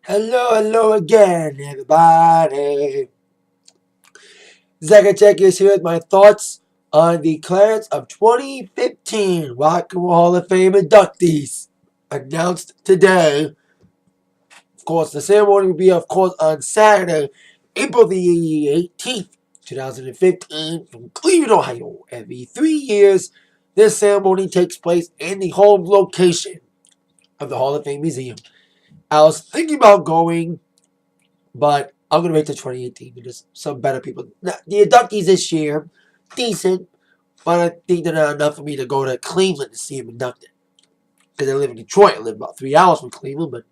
Hello, hello again, everybody. Zach Tech is here with my thoughts on the class of 2015 Rock and Roll Hall of Fame inductees announced today. Of course, the ceremony will be, of course, on Saturday, April the 18th, 2015, from Cleveland, Ohio. Every 3 years, this ceremony takes place in the home location of the Hall of Fame Museum. I was thinking about going, but I'm going to wait till 2018 because some better people. Now, the inductees this year, decent, but I think they're not enough for me to go to Cleveland to see them inducted. Because I live in Detroit. I live about 3 hours from Cleveland, but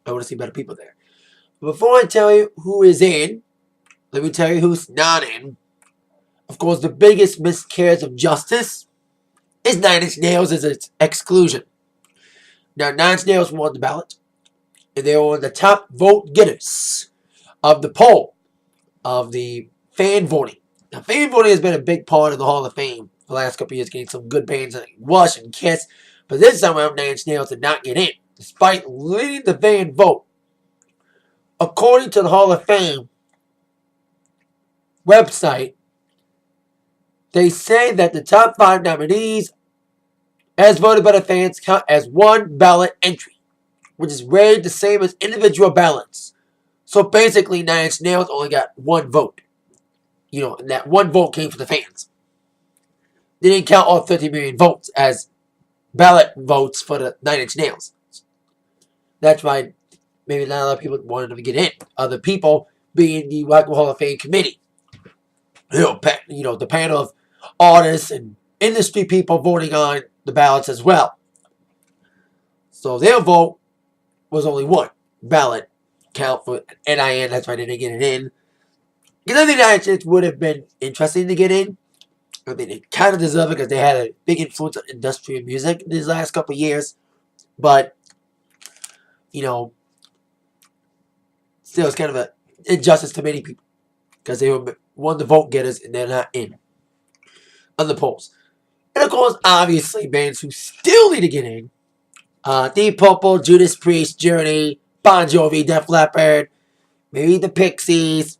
I want to see better people there. Before I tell you who is in, let me tell you who's not in. Of course, the biggest miscarriage of justice is Nine Inch Nails as its exclusion. Now, Nine Inch Nails won the ballot, and they were the top vote getters of the poll of the fan voting. Now, fan voting has been a big part of the Hall of Fame the last couple of years, getting some good bands like Rush and Kiss. But this time around, Nine Inch Nails did not get in, despite leading the fan vote. According to the Hall of Fame website, they say that the top 5 nominees, as voted by the fans, count as one ballot entry, which is rated the same as individual ballots. So basically, Nine Inch Nails only got one vote. And that one vote came from the fans. They didn't count all 50 million votes as ballot votes for the Nine Inch Nails. That's why maybe not a lot of people wanted them to get in. Other people being the Rock and Roll Hall of Fame committee. The panel of artists and industry people voting on the ballots as well. So their vote was only one ballot count for NIN. That's why they didn't get it in. Because I think that it would have been interesting to get in. I mean, they kind of deserve it because they had a big influence on industrial music these last couple of years. But, still it's kind of an injustice to many people because they were one of the vote getters and they're not in on the polls. And of course, obviously, bands who still need to get in: Deep Purple, Judas Priest, Journey, Bon Jovi, Def Leppard, maybe the Pixies.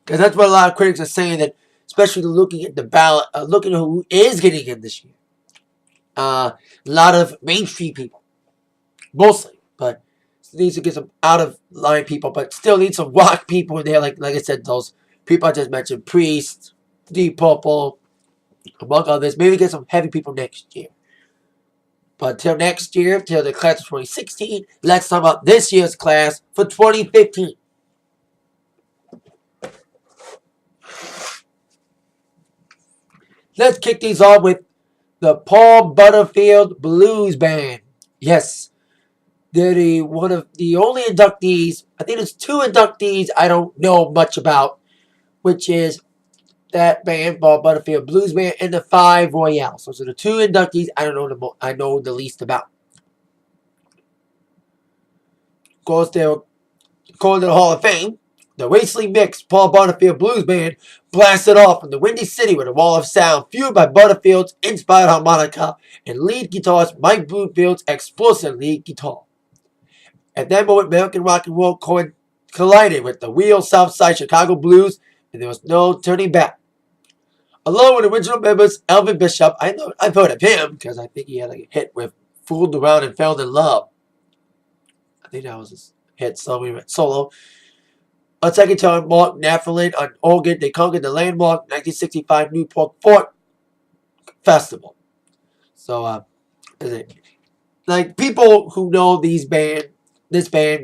Because that's what a lot of critics are saying, that especially looking at the ballot, looking at who is getting in this year. A lot of mainstream people, mostly, but needs to get some out of line people, but still need some rock people in there. Like I said, those people I just mentioned: Priest, Deep Purple, among others. Maybe get some heavy people next year. But till next year, till the class of 2016, let's talk about this year's class for 2015. Let's kick these off with the Paul Butterfield Blues Band. Yes, they're one of the only inductees. I think there's 2 inductees I don't know much about, which is that band, Paul Butterfield Blues Band, and the 5 Royales. Those are the 2 inductees I know the least about. Of course, they're according to the Hall of Fame. The racially mixed Paul Butterfield Blues Band blasted off from the Windy City with a wall of sound fueled by Butterfield's inspired harmonica and lead guitarist Mike Bloomfield's explosive lead guitar. At that moment, American rock and roll collided with the real Southside Chicago blues, and there was no turning back. Along with original members Elvin Bishop, I've heard of him because I think he had a hit with "Fooled Around and Fell in Love." I think that was his hit song when he went solo. On second time, Mark Nafferlin on organ, they conquered the landmark 1965 Newport Fort Festival. So, like, people who know this band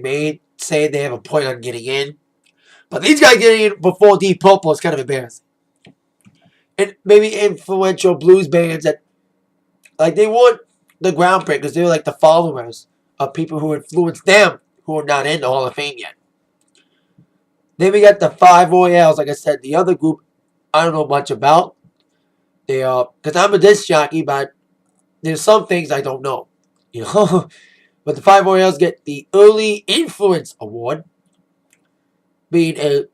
may say they have a point on getting in, but these guys getting in before Deep Purple is kind of embarrassing. And maybe influential blues bands that, like, they weren't the groundbreakers, they were like the followers of people who influenced them who are not in the Hall of Fame yet. Then we got the 5 Royales. Like I said, the other group I don't know much about. They are, because I'm a disc jockey, but there's some things I don't know. But the 5 Royales get the Early Influence Award, being a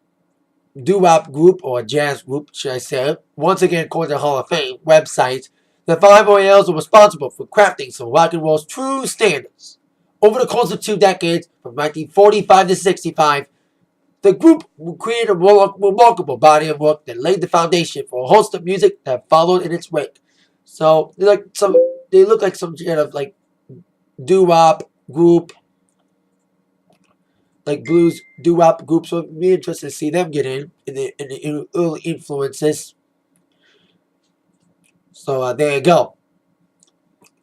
doo-wop group, or a jazz group, should I say. Once again, according to the Hall of Fame websites, the 5 Royales are responsible for crafting some rock and roll's true standards Over the course of 2 decades, from 1945 to 65, the group created a remarkable body of work that laid the foundation for a host of music that followed in its wake. So they look like some kind of like doo-wop group, like blues doo-wop group. So it'd be interesting to see them get in the early influences. So there you go.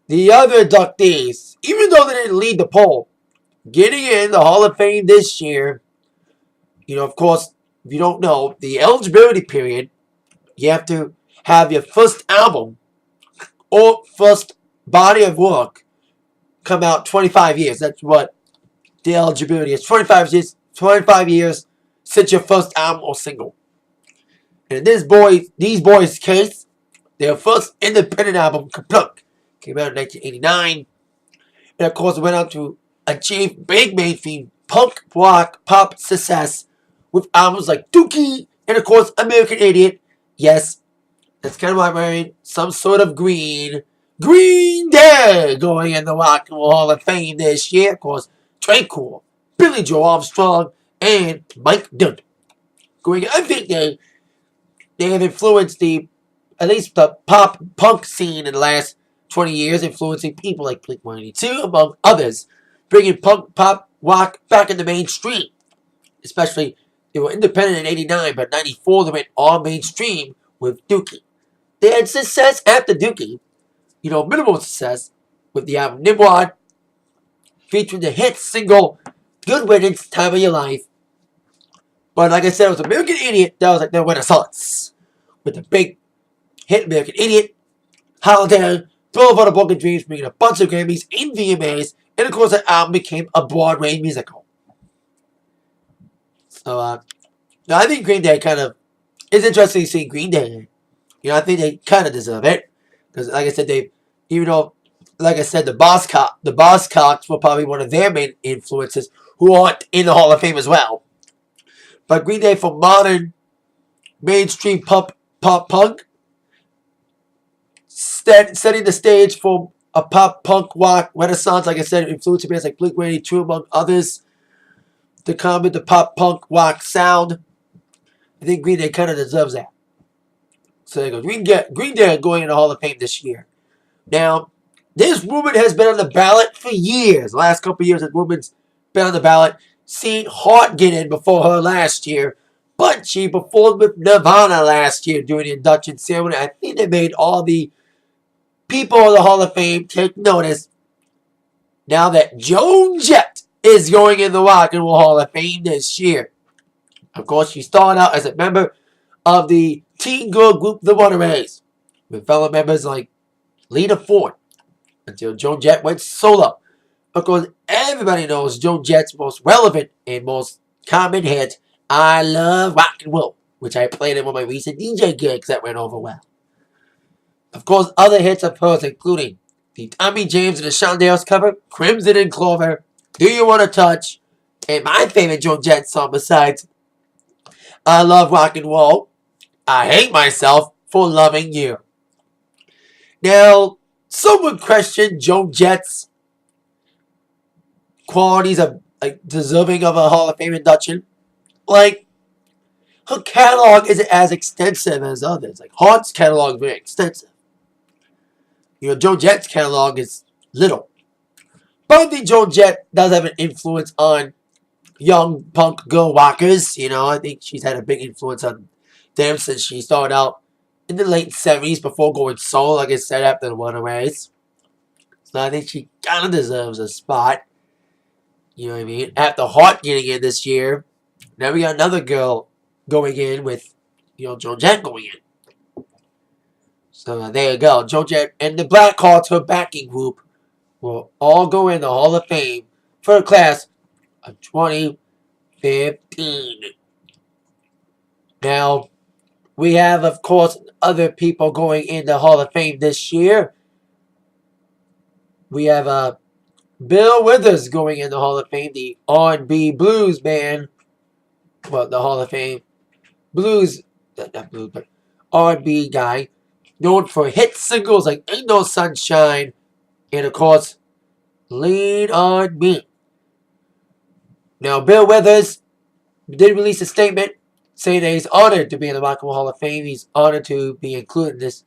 The other inductees, even though they didn't lead the poll, getting in the Hall of Fame this year. Of course, if you don't know, the eligibility period, you have to have your first album or first body of work come out 25 years. That's what the eligibility is. 25 years since your first album or single. And in these boys' case, their first independent album, Kaplunk, came out in 1989. And of course, it went on to achieve big mainstream punk, rock, pop success with albums like Dookie and of course American Idiot. Yes, that's kind of why I'm wearing some sort of Green Day going in the Rock and Roll Hall of Fame this year. Of course, Trey Cool, Billy Joe Armstrong, and Mike Dunn. I think they have influenced at least the pop punk scene in the last 20 years, influencing people like Blink-182, among others, bringing punk, pop, rock back in the mainstream. Especially, they were independent in 89, but 94 they went all mainstream with Dookie. They had success after Dookie, minimal success with the album Nimrod, featuring the hit single Good Riddance, Time of Your Life. But like I said, it was American Idiot that was like their renaissance. With the big hit American Idiot, Holiday, Boulevard of Broken Dreams, bringing a bunch of Grammys and VMAs, and of course that album became a Broadway musical. So, I think Green Day it's interesting to see Green Day. I think they kind of deserve it. Because, like I said, the Boss Cocks were probably one of their main influences who aren't in the Hall of Fame as well. But Green Day for modern, mainstream pop punk, setting the stage for a pop punk rock renaissance, like I said, influencing bands like Blink-182 among others to come with the pop punk rock sound. I think Green Day kind of deserves that. So there you go. Green Day going in the Hall of Fame this year. Now, this woman has been on the ballot for years. The last couple of years, this woman's been on the ballot. Seen Hart get in before her last year, but she performed with Nirvana last year during the induction ceremony. I think they made all the people in the Hall of Fame take notice now that Joan Jett is going in the Rock and Roll Hall of Fame this year. Of course, she started out as a member of the teen girl group The Runaways, with fellow members like Lita Ford, until Joan Jett went solo. Of course, everybody knows Joan Jett's most relevant and most common hit, I Love Rock and Roll, which I played in one of my recent DJ gigs that went over well. Of course, other hits of hers including the Tommy James and the Shondells cover, Crimson and Clover, Do You Want to Touch, and my favorite Joan Jett song besides I Love Rock and Roll, I Hate Myself for Loving You. Now, some would question Joan Jett's qualities of deserving of a Hall of Fame induction. Like, her catalog isn't as extensive as others. Like, Hart's catalog is very extensive. Joan Jett's catalog is little. But I think Joan Jett does have an influence on young punk girl rockers. I think she's had a big influence on them since she started out in the late 70s before going solo, like I said, after the Runaways. So I think she kind of deserves a spot. You know what I mean? After Hart getting in this year, now we got another girl going in with, Joan Jett going in. So there you go. Joan Jett and the Blackhearts, her backing group, will all go in the Hall of Fame for the class of 2015. Now, we have, of course, other people going in the Hall of Fame this year. We have Bill Withers going in the Hall of Fame, the R&B Blues Band. Well, the Hall of Fame blues, not blues, but R&B guy, known for hit singles like Ain't No Sunshine, and of course, Lean on Me. Now, Bill Withers did release a statement saying that he's honored to be in the Rock and Roll Hall of Fame. He's honored to be included in this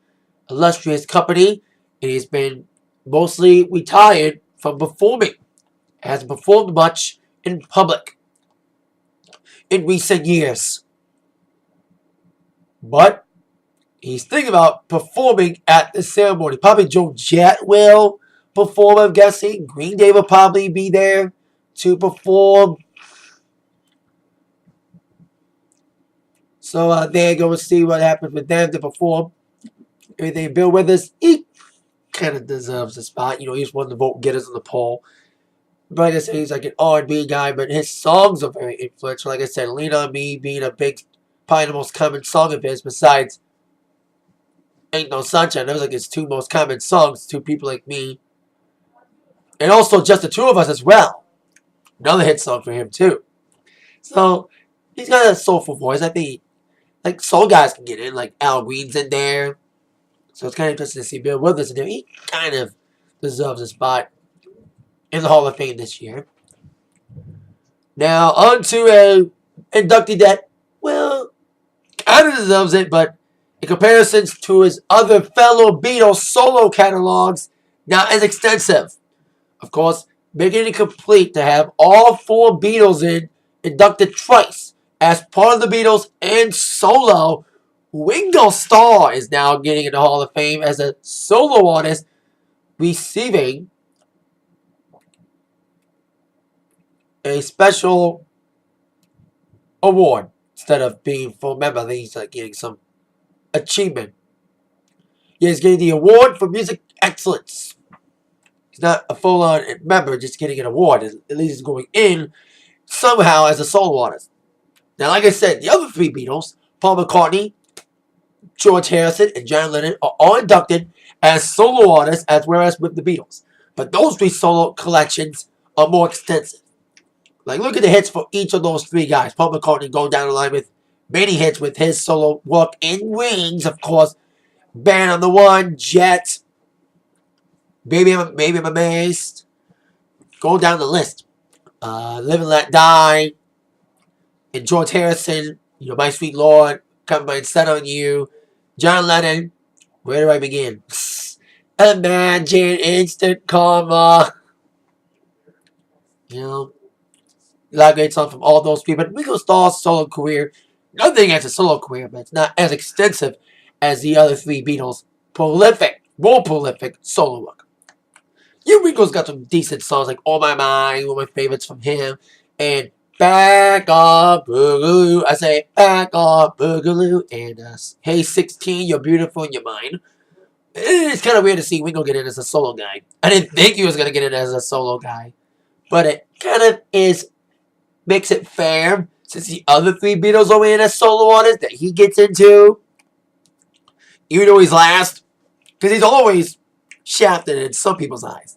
illustrious company. And he's been mostly retired from performing. Hasn't performed much in public in recent years. But he's thinking about performing at the ceremony. Probably Joan Jett will perform, I'm guessing. Green Day will probably be there to perform. So they're going to see what happens with them to perform. Everything Bill Withers, he kind of deserves a spot. You know, he's one of the vote getters on the poll. But like I said, he's like an R&B guy, but his songs are very influential. Like I said, Lean On Me being a big, probably the most common song of his, besides Ain't No Sunshine. Those are like his two most common songs, Two People Like Me. And also Just the Two of Us as well. Another hit song for him too. So he's got a soulful voice. I think like soul guys can get in, like Al Green's in there. So it's kind of interesting to see Bill Withers in there. He kind of deserves a spot in the Hall of Fame this year. Now on to a inductee that, well, kind of deserves it, but in comparison to his other fellow Beatles solo catalogs, not as extensive. Of course, making it complete to have all four Beatles inducted twice as part of the Beatles and solo. Ringo Starr is now getting in the Hall of Fame as a solo artist, receiving a special award instead of being full member. I think he's like getting some achievement. Yeah, he's getting the award for music excellence. He's not a full-on member, just getting an award. At least he's going in somehow as a solo artist. Now, like I said, the other three Beatles, Paul McCartney, George Harrison, and John Lennon, are all inducted as solo artists, as well as with the Beatles. But those three solo collections are more extensive. Like, look at the hits for each of those three guys. Paul McCartney going down the line with many hits with his solo work in Wings, of course. Band on the One, Jet, Baby I'm Amazed. Go down the list. Live and Let Die. And George Harrison, you know, My Sweet Lord, Come By and Set on You. John Lennon, where do I begin? Imagine Instant Karma. You know, a lot of great songs from all those people. But Ringo Starr's solo career, nothing against a solo career, but it's not as extensive as the other three Beatles. More prolific solo work. Yeah, Ringo's got some decent songs like All My Mind, one of my favorites from him, and Back Up Boogaloo. I say Back Up Boogaloo, and Hey 16, You're Beautiful in Your Mind. It's kind of weird to see Ringo get in as a solo guy. I didn't think he was going to get in as a solo guy, but it kind of makes it fair since the other three Beatles are in as solo artists that he gets into, even though he's last, because he's always shafted in some people's eyes.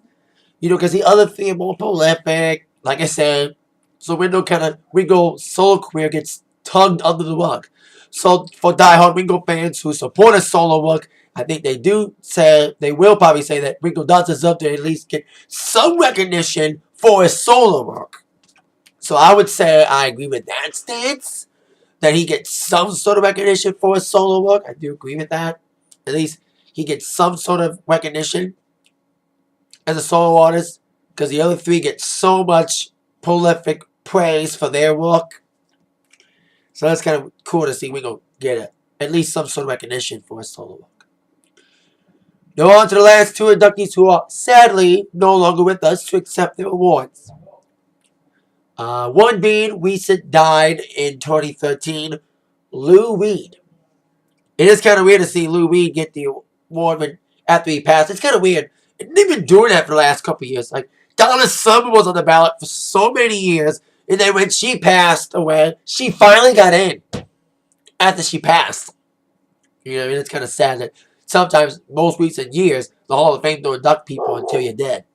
You know, because the other three are more prolific, like I said. So Ringo's solo career gets tugged under the rug. So for diehard Ringo fans who support his solo work, I think they will probably say that Ringo does deserve to at least get some recognition for his solo work. So I would say I agree with that stance, that he gets some sort of recognition for his solo work. I do agree with that. At least he gets some sort of recognition as a solo artist, because the other three get so much prolific praise for their work. So that's kind of cool to see Ringo get at least some sort of recognition for his solo work. Now on to the last two inductees who are sadly no longer with us to accept their awards. One being recent died in 2013, Lou Reed. It is kind of weird to see Lou Reed get the award after he passed. It's kind of weird. They've been doing that for the last couple of years. Like, Donna Summer was on the ballot for so many years, and then when she passed away, she finally got in after she passed. You know, I mean, it's kind of sad that sometimes, most recent years, the Hall of Fame don't induct people until you're dead.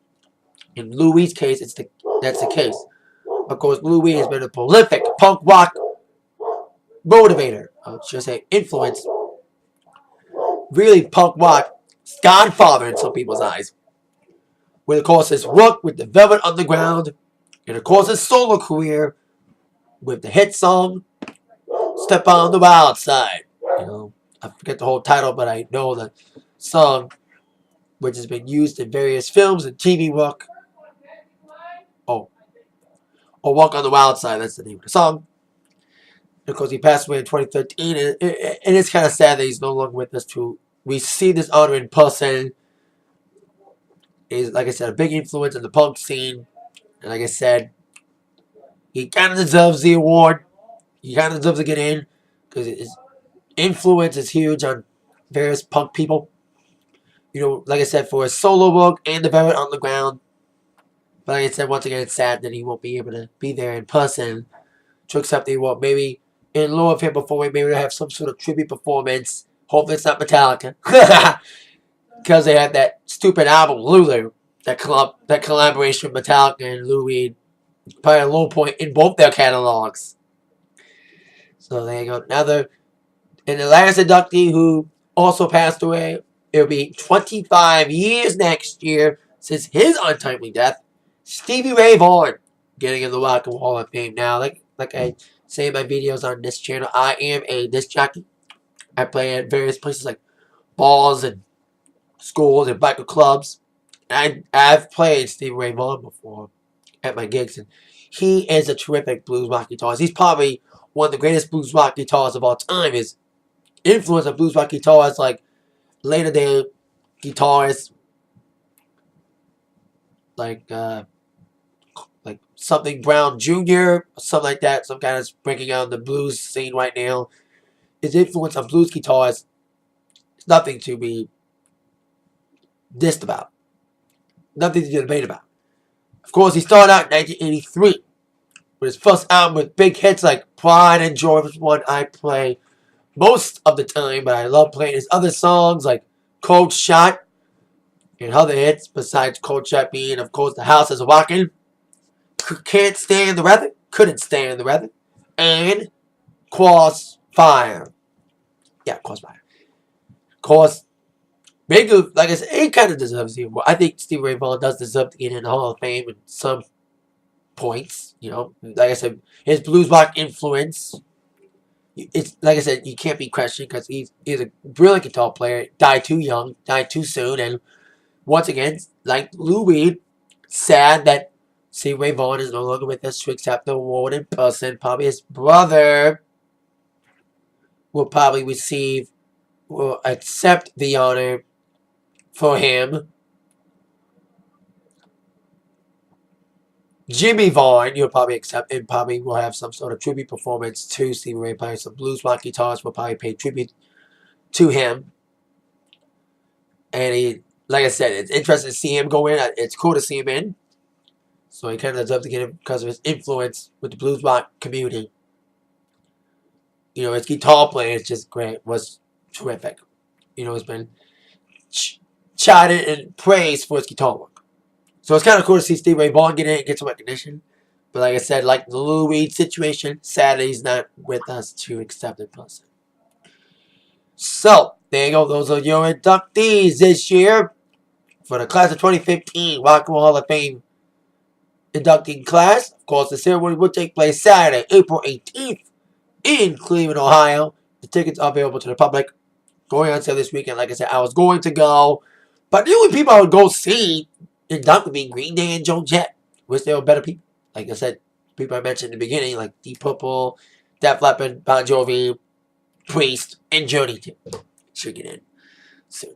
In Lou Reed's case, that's the case. Of course, Lou Reed has been a prolific punk rock motivator. I should say influence. Really punk rock godfather in some people's eyes. with, of course, his work with the Velvet Underground, and, of course, his solo career with the hit song Step on the Wild Side. I forget the whole title, but I know the song, which has been used in various films and TV work. Oh, Walk on the Wild Side, that's the name of the song. And of course, he passed away in 2013, and it's kind of sad that he's no longer with us to receive this honor in person. He's, like I said, a big influence in the punk scene, and like I said, he kind of deserves the award. He kind of deserves to get in, because his influence is huge on various punk people. Like I said, for his solo work and the Velvet Underground. But like I said, once again, it's sad that he won't be able to be there in person to accept the award. Maybe in lieu of him performing, maybe they'll have some sort of tribute performance. Hopefully it's not Metallica. Because they had that stupid album, Lulu. That collaboration with Metallica and Lou Reed. Probably a low point in both their catalogs. So there you go. And the last inductee who also passed away, it'll be 25 years next year since his untimely death. Stevie Ray Vaughan getting in the Rock and Roll Hall of Fame. Now, like I say in my videos on this channel, I am a disc jockey. I play at various places like balls and schools and biker clubs. I've played Stevie Ray Vaughan before at my gigs, and he is a terrific blues rock guitarist. He's probably one of the greatest blues rock guitarists of all time. His influence on blues rock guitarists like later day guitarists like something Brown Jr., something like that, some kind of breaking out in the blues scene right now. His influence on blues guitars is nothing to be dissed about. Nothing to debate about. Of course, he started out in 1983 with his first album with big hits like Pride and Joy, which is one I play most of the time, but I love playing his other songs like Cold Shot and other hits besides Cold Shot being, of course, The House is Rockin', Can't Stand the Weather, Couldn't Stand the Weather, and Crossfire. Yeah, Crossfire. Of course, maybe, like I said, he kind of deserves the award. I think Stevie Ray Vaughan does deserve to get in the Hall of Fame in some points. Like I said, his blues rock influence. It's like I said, you can't be questioned because he's a brilliant guitar player. Died too young, died too soon, and once again, like Lou Reed, sad that Stevie Ray Vaughan is no longer with us to accept the award in person. Probably his brother will accept the honor for him. Jimmy Vaughan, you'll probably accept, and probably will have some sort of tribute performance to Stevie Ray. Probably some blues rock guitarists will probably pay tribute to him. And like I said, it's interesting to see him go in. It's cool to see him in. So he kind of deserves to get him because of his influence with the blues rock community. His guitar playing is just great. Was terrific. He's been chided and praised for his guitar work. So it's kind of cool to see Stevie Ray Vaughan get in and get some recognition. But like I said, like the Lou Reed situation, sadly he's not with us to accept it person. So, there you go. Those are your inductees this year for the class of 2015 Rock and Roll Hall of Fame inducting class. Of course, the ceremony will take place Saturday, April 18th in Cleveland, Ohio. The tickets are available to the public. Going on sale this weekend. Like I said, I was going to go, but the only people I would go see induct would be Green Day and Joan Jett. Wish they were better people. Like I said, people I mentioned in the beginning, like Deep Purple, Def Leppard, Bon Jovi, Priest, and Journey too. Should get in soon.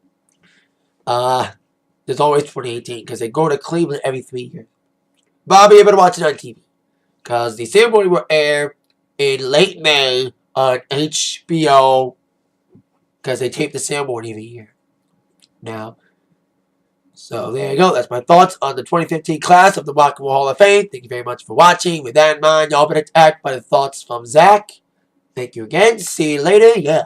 There's always 2018 because they go to Cleveland every 3 years. But I'll be able to watch it on TV because the ceremony will air in late May on HBO because they tape the ceremony every year now. So there you go. That's my thoughts on the 2015 class of the Rock and Roll Hall of Fame. Thank you very much for watching. With that in mind, y'all been attacked by the thoughts from Zach. Thank you again. See you later. Yeah.